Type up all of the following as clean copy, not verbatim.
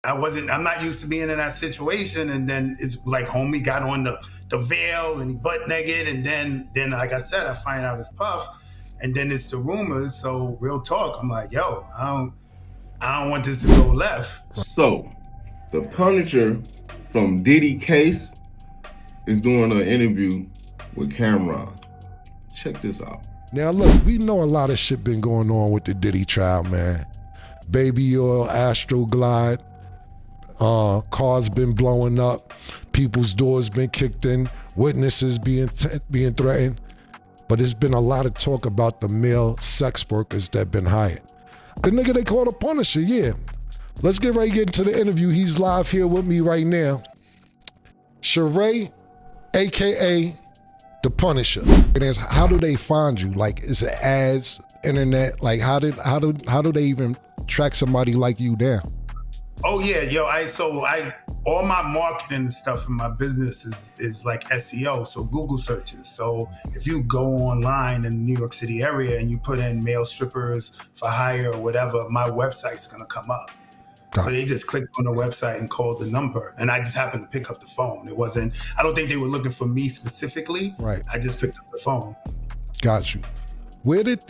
I'm not used to being in that situation. And then it's like homie got on the veil and he butt naked. And then like I said, I find out it's Puff. And then it's the rumors. So real talk, I'm like, yo, I don't want this to go left. So the Punisher from Diddy Case is doing an interview with Cameron. Check this out. Now look, we know a lot of shit been going on with the Diddy trial, man. Baby oil, Astro Glide, cars been blowing up, people's doors been kicked in, witnesses being threatened. But there's been a lot of talk about the male sex workers that been hired. The nigga they call the Punisher, yeah. Let's get into the interview. He's live here with me right now. Sheree, AKA the Punisher. And it's, how do they find you? Like, is it ads, internet? Like, how do they even track somebody like you down? Oh yeah, yo, all my marketing and stuff in my business is like SEO, so Google searches. So if you go online in the New York City area and you put in male strippers for hire or whatever, my website's gonna come up. So they just clicked on the website and called the number, and I just happened to pick up the phone. I don't think they were looking for me specifically. Right. I just picked up the phone. Got you. Where did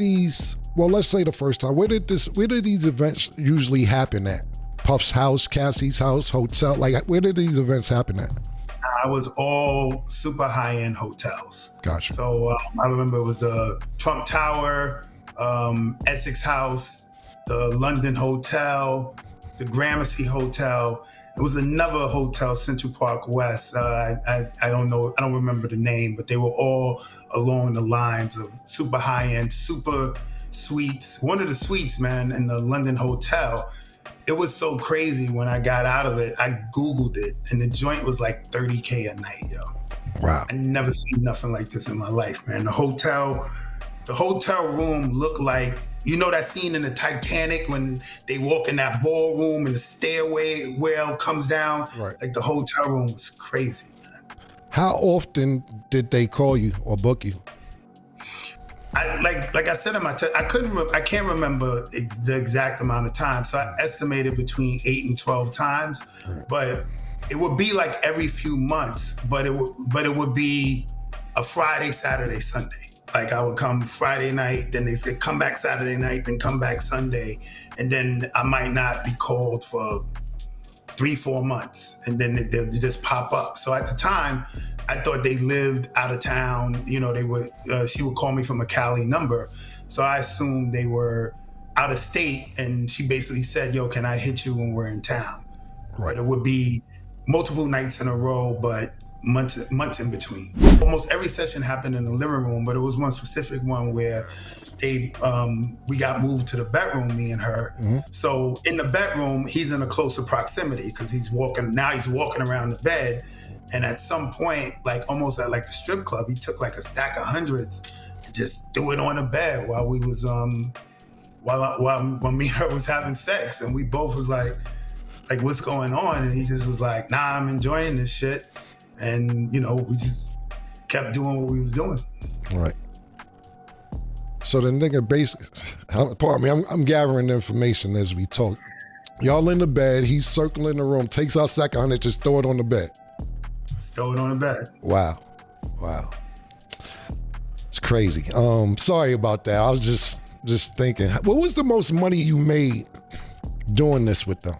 let's say the first time, where did these events usually happen at? Puff's house, Cassie's house, hotel? Like, where did these events happen at? I was all super high-end hotels. Gotcha. So I remember it was the Trump Tower, Essex House, the London Hotel, the Gramercy Hotel. It was another hotel, Central Park West. I don't know, I don't remember the name, but they were all along the lines of super high-end, super suites. One of the suites, man, in the London Hotel, it was so crazy when I got out of it. I Googled it, and the joint was like $30K a night, yo. Wow. I never seen nothing like this in my life, man. The hotel room looked like, you know that scene in the Titanic when they walk in that ballroom and the stairway well comes down? Right. Like the hotel room was crazy, man. How often did they call you or book you? Like I said in my I can't remember the exact amount of time. So I estimated between 8 and 12 times, but it would be like every few months, but it would be a Friday, Saturday, Sunday. Like I would come Friday night, then they would come back Saturday night, then come back Sunday. And then I might not be called for 3-4 months, and then they'll just pop up. So at the time, I thought they lived out of town. You know, she would call me from a Cali number. So I assumed they were out of state, and she basically said, yo, can I hit you when we're in town? Right. But it would be multiple nights in a row, but months in between. Almost every session happened in the living room, but it was one specific one where we got moved to the bedroom, me and her. Mm-hmm. So in the bedroom, he's in a closer proximity because he's walking around the bed. And at some point, like almost at like the strip club, he took like a stack of hundreds and just threw it on the bed while we was when me and her was having sex, and we both was like what's going on? And he just was like, nah, I'm enjoying this shit. And you know, we just kept doing what we was doing. Right. So the nigga basically, pardon me, I'm gathering information as we talk. Y'all in the bed, he's circling the room, takes out stack of hundred, just throw it on the bed. Throw it on the bed. Wow. It's crazy. Sorry about that. I was just thinking, what was the most money you made doing this with them?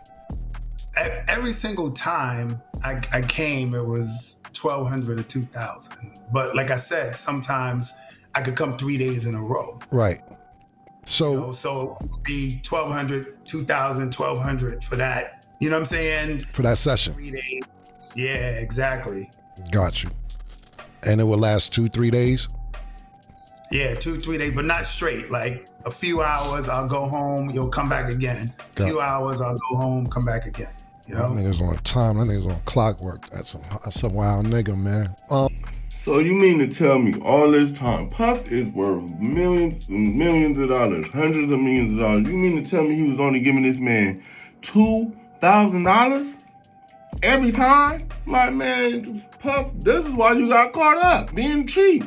Every single time I came, it was $1,200 or $2,000. But like I said, sometimes I could come 3 days in a row. Right. So, you know, so it would be $1,200, $2,000, $1,200 for that. You know what I'm saying? For that session. 3 days. Yeah, exactly. Got you. And it would last 2-3 days? Yeah, 2-3 days, but not straight. Like a few hours, I'll go home, you'll come back again. A few hours, I'll go home, come back again. You know? That nigga's on time. That nigga's on clockwork. That's a wild nigga, man. So you mean to tell me all this time, Puff is worth millions and millions of dollars, hundreds of millions of dollars. You mean to tell me he was only giving this man $2,000 every time? Like, man, Puff, this is why you got caught up, being cheap.